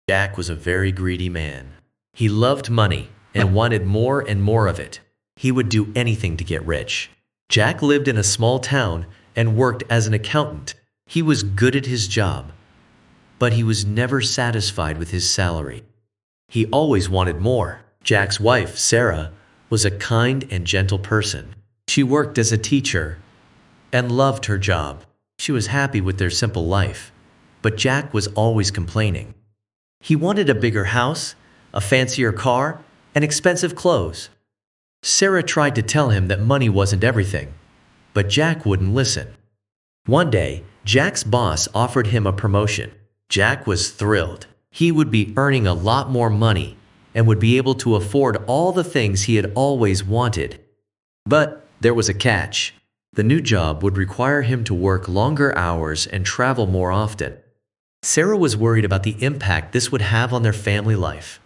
Jack was a very greedy man. He loved money and wanted more and more of it. He would do anything to get rich. Jack lived in a small town and worked as an accountant. He was good at his job, but he was never satisfied with his salary. He always wanted more. Jack's wife, Sarah, was a kind and gentle person. She worked as a teacher and loved her job. She was happy with their simple life, but Jack was always complaining. He wanted a bigger house, a fancier car, and expensive clothes. Sarah tried to tell him that money wasn't everything, but Jack wouldn't listen. One day, Jack's boss offered him a promotion. Jack was thrilled. He would be earning a lot more money and would be able to afford all the things he had always wanted. But there was a catch. The new job would require him to work longer hours and travel more often. Sarah was worried about the impact this would have on their family life,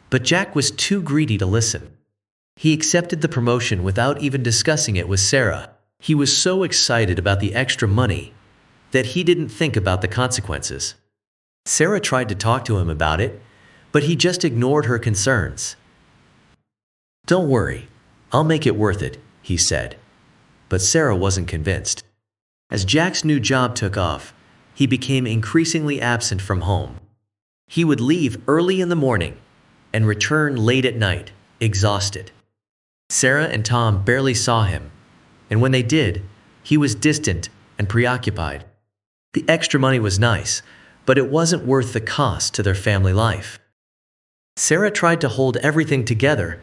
but Jack was too greedy to listen. He accepted the promotion without even discussing it with Sarah. He was so excited about the extra money that he didn't think about the consequences. Sarah tried to talk to him about it, but he just ignored her concerns. "Don't worry, I'll make it worth it," he said. But Sarah wasn't convinced. As Jack's new job took off, he became increasingly absent from home. He would leave early in the morning and return late at night, exhausted. Sarah and Tom barely saw him, and when they did, he was distant and preoccupied. The extra money was nice, but it wasn't worth the cost to their family life. Sarah tried to hold everything together,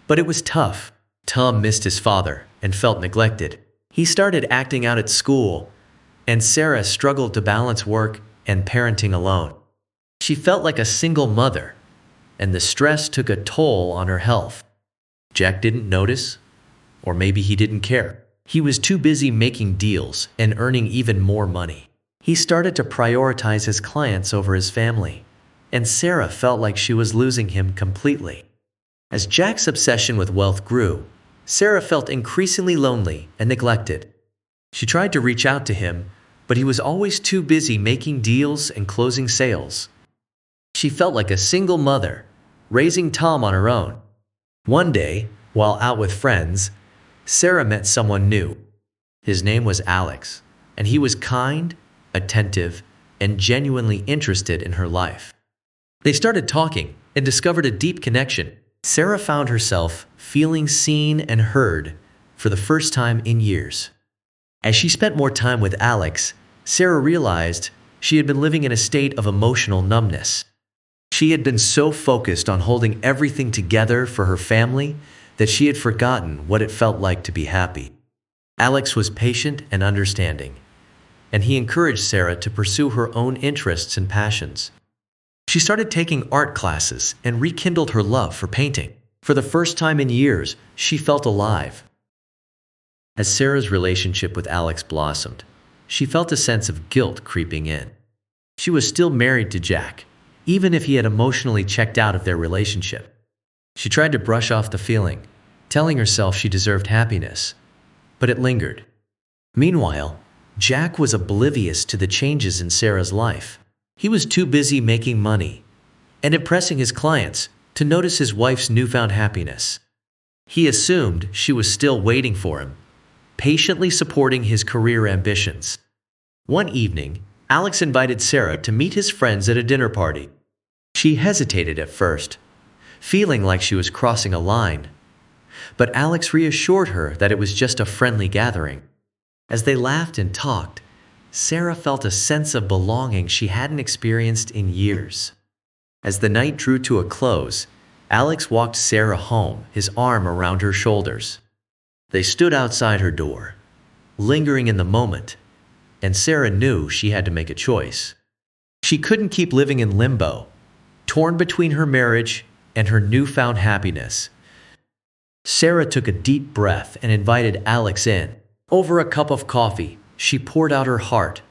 but it was tough. Tom missed his father and felt neglected. He started acting out at school, and Sarah struggled to balance work and parenting alone. She felt like a single mother, and the stress took a toll on her health. Jack didn't notice, or maybe he didn't care. He was too busy making deals and earning even more money. He started to prioritize his clients over his family, and Sarah felt like she was losing him completely. As Jack's obsession with wealth grew, Sarah felt increasingly lonely and neglected. She tried to reach out to him, but he was always too busy making deals and closing sales. She felt like a single mother, raising Tom on her own. One day, while out with friends, Sarah met someone new. His name was Alex, and he was kind, attentive, and genuinely interested in her life. They started talking and discovered a deep connection. Sarah found herself feeling seen and heard for the first time in years. As she spent more time with Alex, Sarah realized she had been living in a state of emotional numbness. She had been so focused on holding everything together for her family that she had forgotten what it felt like to be happy. Alex was patient and understanding, and he encouraged Sarah to pursue her own interests and passions. She started taking art classes and rekindled her love for painting. For the first time in years, she felt alive. As Sarah's relationship with Alex blossomed, she felt a sense of guilt creeping in. She was still married to Jack, even if he had emotionally checked out of their relationship. She tried to brush off the feeling, telling herself she deserved happiness, but it lingered. Meanwhile, Jack was oblivious to the changes in Sarah's life. He was too busy making money and impressing his clients to notice his wife's newfound happiness. He assumed she was still waiting for him, patiently supporting his career ambitions. One evening, Alex invited Sarah to meet his friends at a dinner party. She hesitated at first, feeling like she was crossing a line, but Alex reassured her that it was just a friendly gathering. As they laughed and talked, Sarah felt a sense of belonging she hadn't experienced in years. As the night drew to a close, Alex walked Sarah home, his arm around her shoulders. They stood outside her door, lingering in the moment, and Sarah knew she had to make a choice. She couldn't keep living in limbo, torn between her marriage and her newfound happiness. Sarah took a deep breath and invited Alex in. Over a cup of coffee, she poured out her heart,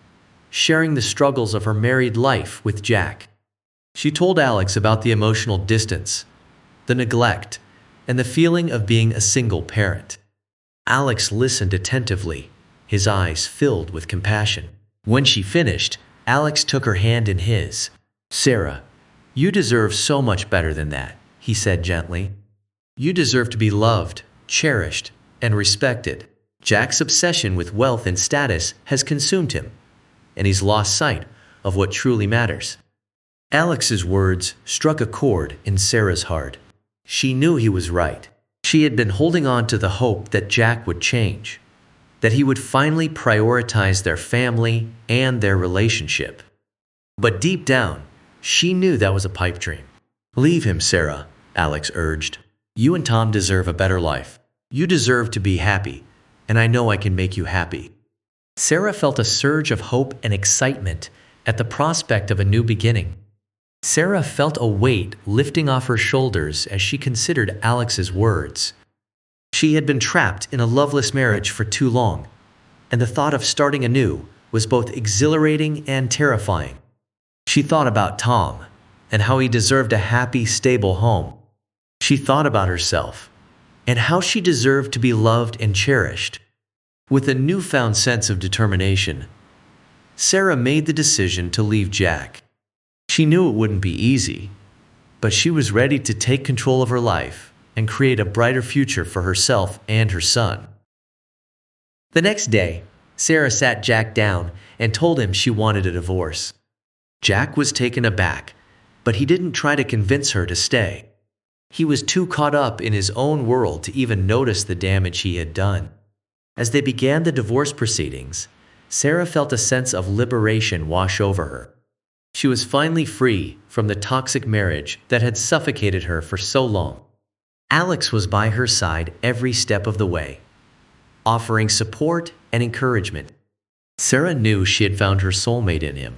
sharing the struggles of her married life with Jack. She told Alex about the emotional distance, the neglect, and the feeling of being a single parent. Alex listened attentively, his eyes filled with compassion. When she finished, Alex took her hand in his. "Sarah, "You deserve so much better than that," he said gently. "You deserve to be loved, cherished, and respected." Jack's obsession with wealth and status has consumed him, and he's lost sight of what truly matters. Alex's words struck a chord in Sarah's heart. She knew he was right. She had been holding on to the hope that Jack would change, that he would finally prioritize their family and their relationship. But deep down, she knew that was a pipe dream. "Leave him, Sarah," Alex urged. "You and Tom deserve a better life. You deserve to be happy, and I know I can make you happy." Sarah felt a surge of hope and excitement at the prospect of a new beginning. Sarah felt a weight lifting off her shoulders as she considered Alex's words. She had been trapped in a loveless marriage for too long, and the thought of starting anew was both exhilarating and terrifying. She thought about Tom and how he deserved a happy, stable home. She thought about herself and how she deserved to be loved and cherished. With a newfound sense of determination, Sarah made the decision to leave Jack. She knew it wouldn't be easy, but she was ready to take control of her life and create a brighter future for herself and her son. The next day, Sarah sat Jack down and told him she wanted a divorce. Jack was taken aback, but he didn't try to convince her to stay. He was too caught up in his own world to even notice the damage he had done. As they began the divorce proceedings, Sarah felt a sense of liberation wash over her. She was finally free from the toxic marriage that had suffocated her for so long. Alex was by her side every step of the way, offering support and encouragement. Sarah knew she had found her soulmate in him,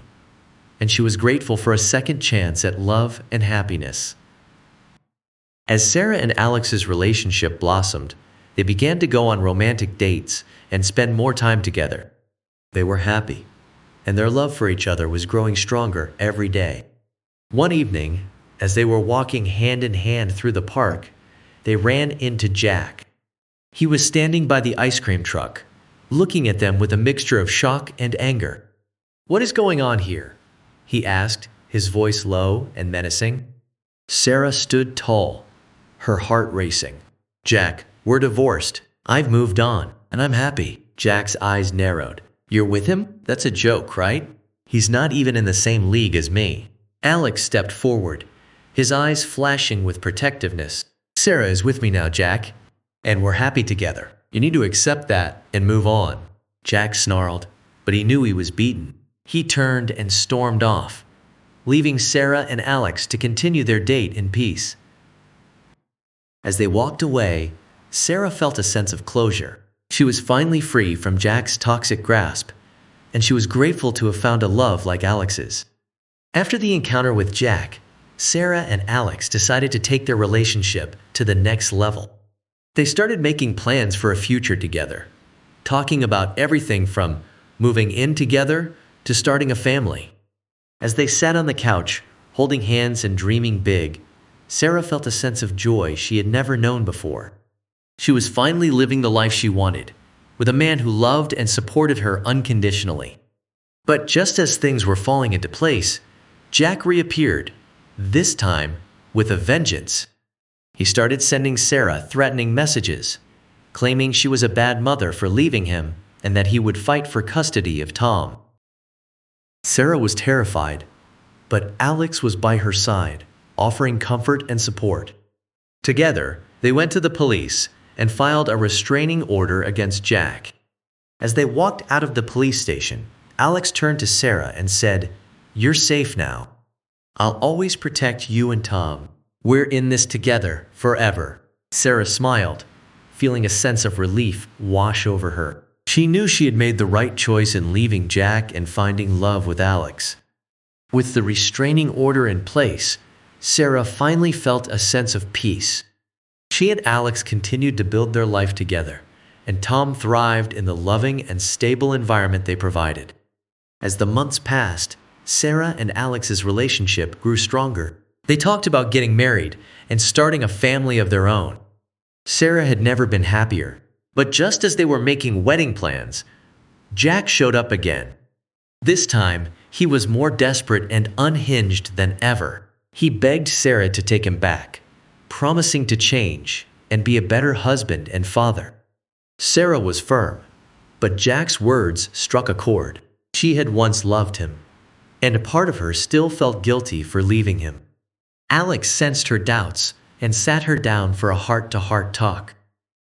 and she was grateful for a second chance at love and happiness. As Sarah and Alex's relationship blossomed, they began to go on romantic dates and spend more time together. They were happy, and their love for each other was growing stronger every day. One evening, as they were walking hand in hand through the park, they ran into Jack. He was standing by the ice cream truck, looking at them with a mixture of shock and anger. "What is going on here?" he asked, his voice low and menacing. Sarah stood tall, her heart racing. "Jack, we're divorced. I've moved on, and I'm happy." Jack's eyes narrowed. "You're with him? That's a joke, right? He's not even in the same league as me." Alex stepped forward, his eyes flashing with protectiveness. "Sarah is with me now, Jack, and we're happy together. You need to accept that and move on." Jack snarled, but he knew he was beaten. He turned and stormed off, leaving Sarah and Alex to continue their date in peace. As they walked away, Sarah felt a sense of closure. She was finally free from Jack's toxic grasp, and she was grateful to have found a love like Alex's. After the encounter with Jack, Sarah and Alex decided to take their relationship to the next level. They started making plans for a future together, talking about everything from moving in together to starting a family. As they sat on the couch, holding hands and dreaming big, Sarah felt a sense of joy she had never known before. She was finally living the life she wanted, with a man who loved and supported her unconditionally. But just as things were falling into place, Jack reappeared, this time with a vengeance. He started sending Sarah threatening messages, claiming she was a bad mother for leaving him and that he would fight for custody of Tom. Sarah was terrified, but Alex was by her side, offering comfort and support. Together, they went to the police and filed a restraining order against Jack. As they walked out of the police station, Alex turned to Sarah and said, "You're safe now. I'll always protect you and Tom. We're in this together forever." Sarah smiled, feeling a sense of relief wash over her. She knew she had made the right choice in leaving Jack and finding love with Alex. With the restraining order in place, Sarah finally felt a sense of peace. She and Alex continued to build their life together, and Tom thrived in the loving and stable environment they provided. As the months passed, Sarah and Alex's relationship grew stronger. They talked about getting married and starting a family of their own. Sarah had never been happier, but just as they were making wedding plans, Jack showed up again. This time, he was more desperate and unhinged than ever. He begged Sarah to take him back, promising to change and be a better husband and father. Sarah was firm, but Jack's words struck a chord. She had once loved him, and a part of her still felt guilty for leaving him. Alex sensed her doubts and sat her down for a heart-to-heart talk.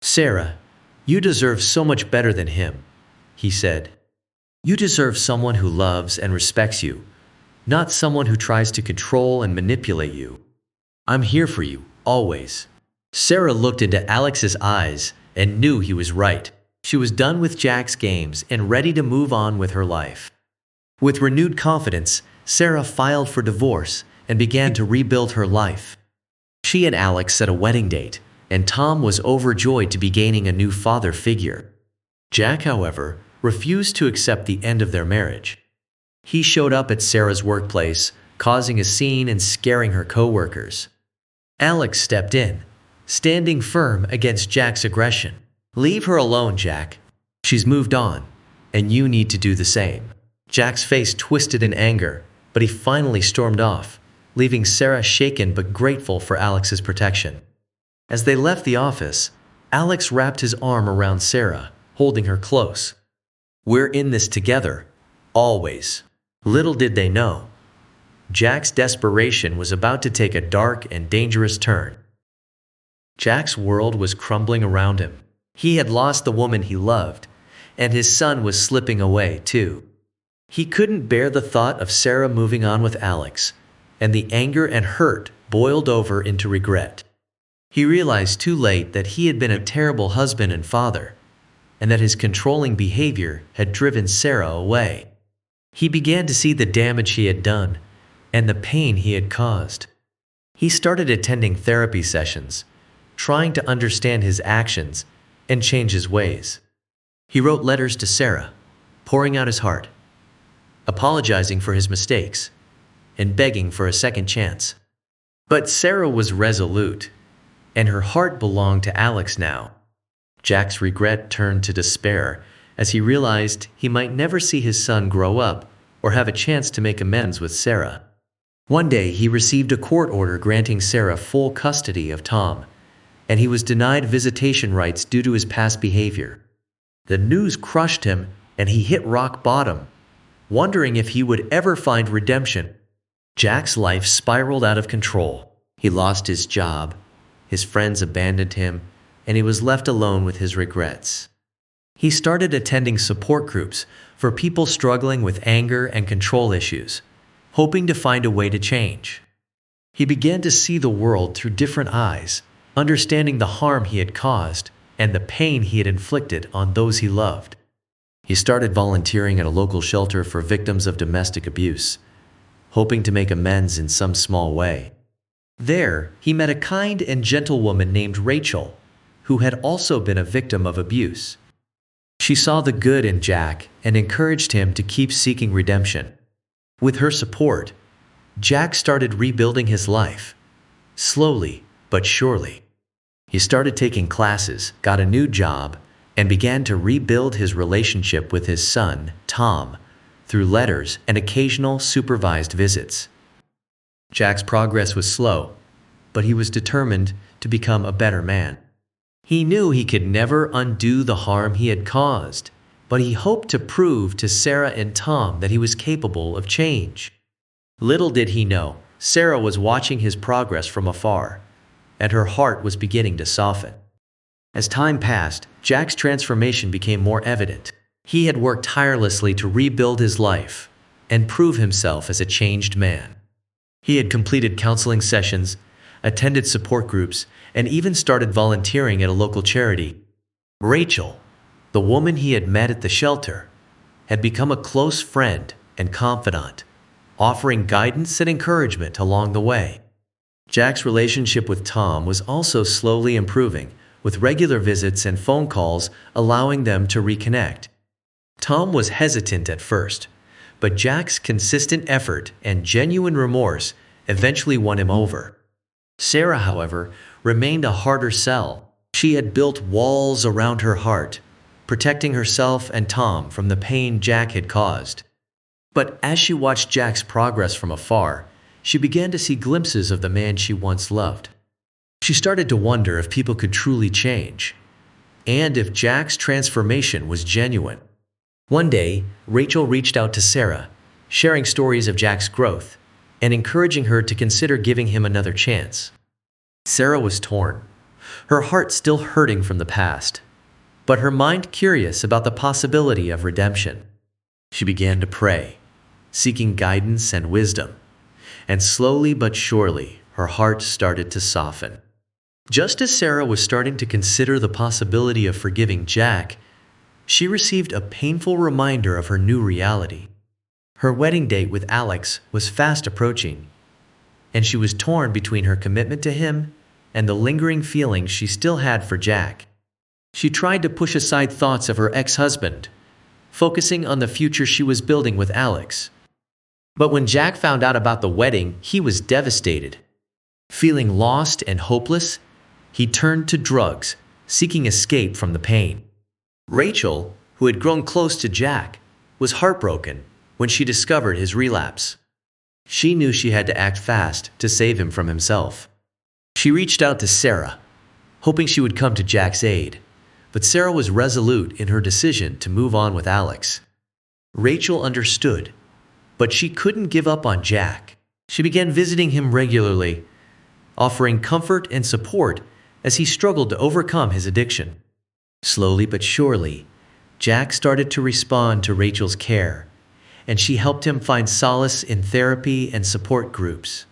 "Sarah, you deserve so much better than him," he said. "You deserve someone who loves and respects you, not someone who tries to control and manipulate you. I'm here for you, always." Sarah looked into Alex's eyes and knew he was right. She was done with Jack's games and ready to move on with her life. With renewed confidence, Sarah filed for divorce and began to rebuild her life. She and Alex set a wedding date, and Tom was overjoyed to be gaining a new father figure. Jack, however, refused to accept the end of their marriage. He showed up at Sarah's workplace, causing a scene and scaring her co-workers. Alex stepped in, standing firm against Jack's aggression. "Leave her alone, Jack. She's moved on, and you need to do the same." Jack's face twisted in anger, but he finally stormed off, leaving Sarah shaken but grateful for Alex's protection. As they left the office, Alex wrapped his arm around Sarah, holding her close. "We're in this together, always." Little did they know, Jack's desperation was about to take a dark and dangerous turn. Jack's world was crumbling around him. He had lost the woman he loved, and his son was slipping away too. He couldn't bear the thought of Sarah moving on with Alex, and the anger and hurt boiled over into regret. He realized too late that he had been a terrible husband and father, and that his controlling behavior had driven Sarah away. He began to see the damage he had done and the pain he had caused. He started attending therapy sessions, trying to understand his actions and change his ways. He wrote letters to Sarah, pouring out his heart, apologizing for his mistakes, and begging for a second chance. But Sarah was resolute, and her heart belonged to Alex now. Jack's regret turned to despair as he realized he might never see his son grow up or have a chance to make amends with Sarah. One day he received a court order granting Sarah full custody of Tom, and he was denied visitation rights due to his past behavior. The news crushed him, and he hit rock bottom, wondering if he would ever find redemption. Jack's life spiraled out of control. He lost his job, his friends abandoned him, and he was left alone with his regrets. He started attending support groups for people struggling with anger and control issues, hoping to find a way to change. He began to see the world through different eyes, understanding the harm he had caused and the pain he had inflicted on those he loved. He started volunteering at a local shelter for victims of domestic abuse, hoping to make amends in some small way. There, he met a kind and gentle woman named Rachel, who had also been a victim of abuse. She saw the good in Jack and encouraged him to keep seeking redemption. With her support, Jack started rebuilding his life, slowly but surely. He started taking classes, got a new job, and began to rebuild his relationship with his son, Tom, through letters and occasional supervised visits. Jack's progress was slow, but he was determined to become a better man. He knew he could never undo the harm he had caused, but he hoped to prove to Sarah and Tom that he was capable of change. Little did he know, Sarah was watching his progress from afar, and her heart was beginning to soften. As time passed, Jack's transformation became more evident. He had worked tirelessly to rebuild his life and prove himself as a changed man. He had completed counseling sessions, attended support groups, and even started volunteering at a local charity. Rachel, the woman he had met at the shelter, had become a close friend and confidant, offering guidance and encouragement along the way. Jack's relationship with Tom was also slowly improving, with regular visits and phone calls allowing them to reconnect. Tom was hesitant at first, but Jack's consistent effort and genuine remorse eventually won him over. Sarah, however, remained a harder sell. She had built walls around her heart, protecting herself and Tom from the pain Jack had caused. But as she watched Jack's progress from afar, she began to see glimpses of the man she once loved. She started to wonder if people could truly change, and if Jack's transformation was genuine. One day, Rachel reached out to Sarah, sharing stories of Jack's growth and encouraging her to consider giving him another chance. Sarah was torn, her heart still hurting from the past, but her mind curious about the possibility of redemption. She began to pray, seeking guidance and wisdom, and slowly but surely, her heart started to soften. Just as Sarah was starting to consider the possibility of forgiving Jack, she received a painful reminder of her new reality. Her wedding date with Alex was fast approaching, and she was torn between her commitment to him and the lingering feelings she still had for Jack. She tried to push aside thoughts of her ex-husband, focusing on the future she was building with Alex. But when Jack found out about the wedding, he was devastated. Feeling lost and hopeless, he turned to drugs, seeking escape from the pain. Rachel, who had grown close to Jack, was heartbroken when she discovered his relapse. She knew she had to act fast to save him from himself. She reached out to Sarah, hoping she would come to Jack's aid, but Sarah was resolute in her decision to move on with Alex. Rachel understood, but she couldn't give up on Jack. She began visiting him regularly, offering comfort and support as he struggled to overcome his addiction. Slowly but surely, Jack started to respond to Rachel's care, and she helped him find solace in therapy and support groups.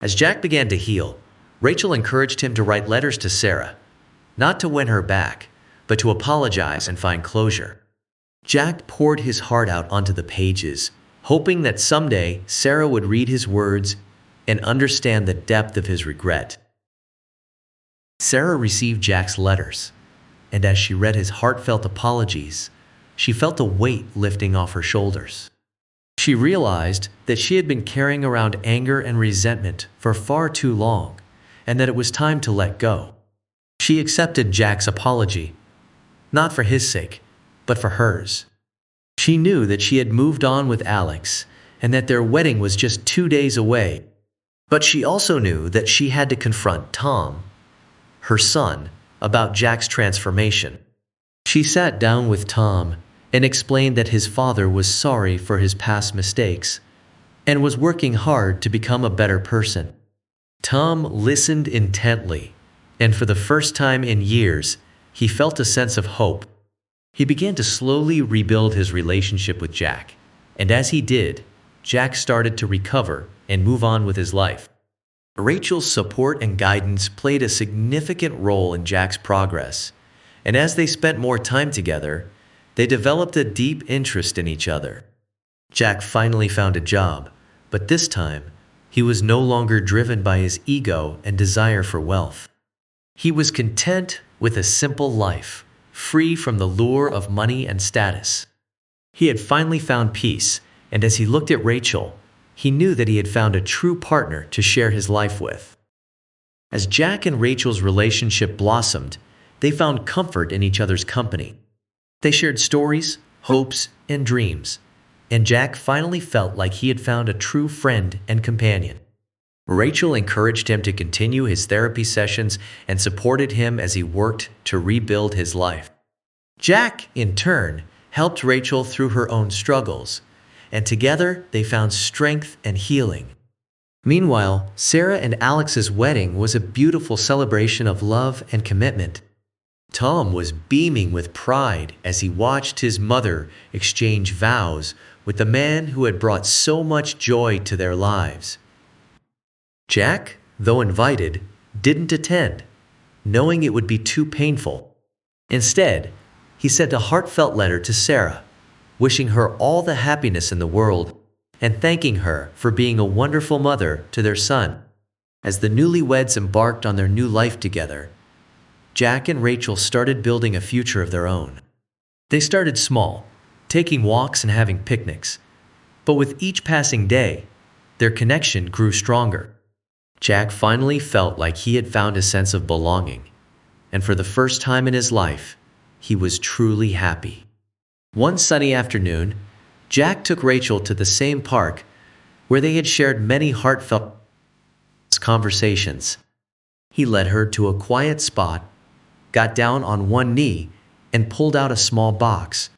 As Jack began to heal, Rachel encouraged him to write letters to Sarah, not to win her back, but to apologize and find closure. Jack poured his heart out onto the pages, hoping that someday Sarah would read his words and understand the depth of his regret. Sarah received Jack's letters, and as she read his heartfelt apologies, she felt a weight lifting off her shoulders. She realized that she had been carrying around anger and resentment for far too long, and that it was time to let go. She accepted Jack's apology, not for his sake, but for hers. She knew that she had moved on with Alex, and that their wedding was just 2 days away. But she also knew that she had to confront Tom, her son, about Jack's transformation. She sat down with Tom and explained that his father was sorry for his past mistakes and was working hard to become a better person. Tom listened intently, and for the first time in years, he felt a sense of hope. He began to slowly rebuild his relationship with Jack, and as he did, Jack started to recover and move on with his life. Rachel's support and guidance played a significant role in Jack's progress, and as they spent more time together, they developed a deep interest in each other. Jack finally found a job, but this time, he was no longer driven by his ego and desire for wealth. He was content with a simple life, free from the lure of money and status. He had finally found peace, and as he looked at Rachel, he knew that he had found a true partner to share his life with. As Jack and Rachel's relationship blossomed, they found comfort in each other's company. They shared stories, hopes, and dreams, and Jack finally felt like he had found a true friend and companion. Rachel encouraged him to continue his therapy sessions and supported him as he worked to rebuild his life. Jack, in turn, helped Rachel through her own struggles, and together they found strength and healing. Meanwhile, Sarah and Alex's wedding was a beautiful celebration of love and commitment. Tom was beaming with pride as he watched his mother exchange vows with the man who had brought so much joy to their lives. Jack, though invited, didn't attend, knowing it would be too painful. Instead, he sent a heartfelt letter to Sarah, wishing her all the happiness in the world and thanking her for being a wonderful mother to their son. As the newlyweds embarked on their new life together, Jack and Rachel started building a future of their own. They started small, taking walks and having picnics, but with each passing day, their connection grew stronger. Jack finally felt like he had found a sense of belonging, and for the first time in his life, he was truly happy. One sunny afternoon, Jack took Rachel to the same park where they had shared many heartfelt conversations. He led her to a quiet spot, got down on one knee, and pulled out a small box.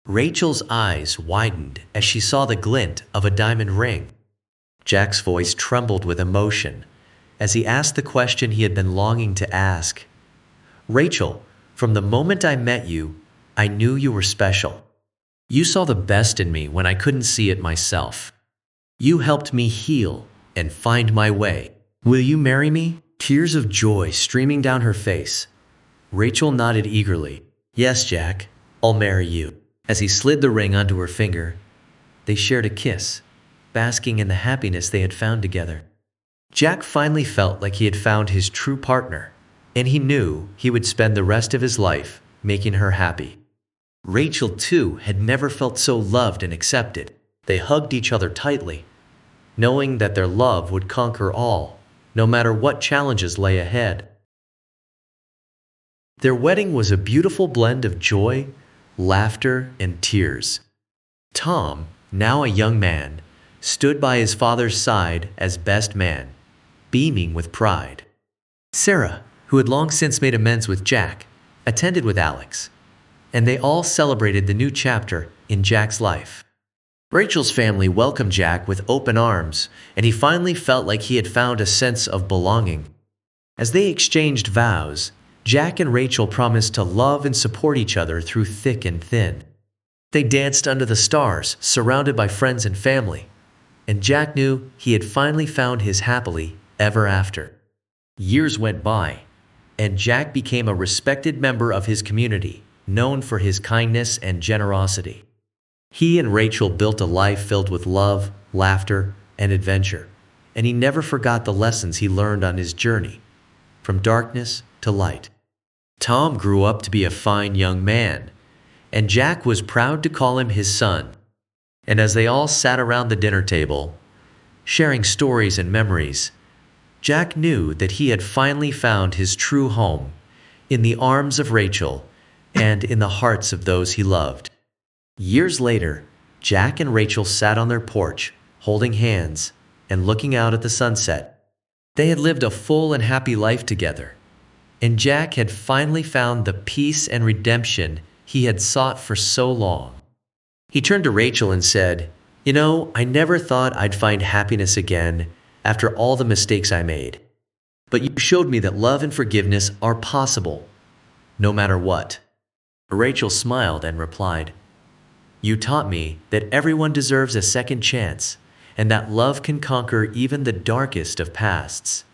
Rachel's eyes widened as she saw the glint of a diamond ring. Jack's voice trembled with emotion as he asked the question he had been longing to ask. Rachel, from the moment I met you, I knew you were special. You saw the best in me when I couldn't see it myself. You helped me heal and find my way. Will you marry me? Tears of joy streaming down her face. Rachel nodded eagerly. Yes, Jack, I'll marry you. As he slid the ring onto her finger, they shared a kiss, basking in the happiness they had found together. Jack finally felt like he had found his true partner, and he knew he would spend the rest of his life making her happy. Rachel, too, had never felt so loved and accepted. They hugged each other tightly, knowing that their love would conquer all, no matter what challenges lay ahead. Their wedding was a beautiful blend of joy, laughter, and tears. Tom, now a young man, stood by his father's side as best man, beaming with pride. Sarah, who had long since made amends with Jack, attended with Alex, and they all celebrated the new chapter in Jack's life. Rachel's family welcomed Jack with open arms, and he finally felt like he had found a sense of belonging. As they exchanged vows, Jack and Rachel promised to love and support each other through thick and thin. They danced under the stars, surrounded by friends and family, and Jack knew he had finally found his happily ever after. Years went by, and Jack became a respected member of his community, known for his kindness and generosity. He and Rachel built a life filled with love, laughter, and adventure, and he never forgot the lessons he learned on his journey, from darkness to light. Tom grew up to be a fine young man, and Jack was proud to call him his son. And as they all sat around the dinner table, sharing stories and memories, Jack knew that he had finally found his true home in the arms of Rachel and in the hearts of those he loved. Years later, Jack and Rachel sat on their porch, holding hands and looking out at the sunset. They had lived a full and happy life together, and Jack had finally found the peace and redemption he had sought for so long. He turned to Rachel and said, "You know, I never thought I'd find happiness again after all the mistakes I made. But you showed me that love and forgiveness are possible, no matter what." Rachel smiled and replied, "You taught me that everyone deserves a second chance, and that love can conquer even the darkest of pasts."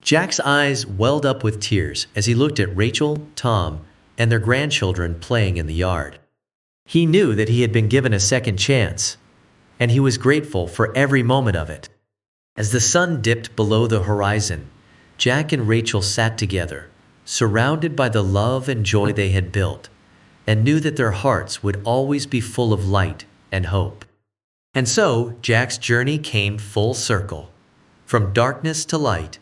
Jack's eyes welled up with tears as he looked at Rachel, Tom, and their grandchildren playing in the yard. He knew that he had been given a second chance, and he was grateful for every moment of it. As the sun dipped below the horizon, Jack and Rachel sat together, surrounded by the love and joy they had built, and knew that their hearts would always be full of light and hope. And so Jack's journey came full circle, from darkness to light,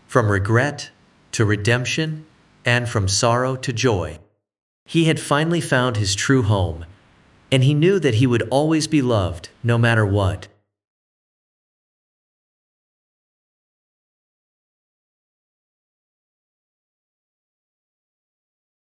from regret to redemption, and from sorrow to joy. He had finally found his true home, and he knew that he would always be loved no matter what.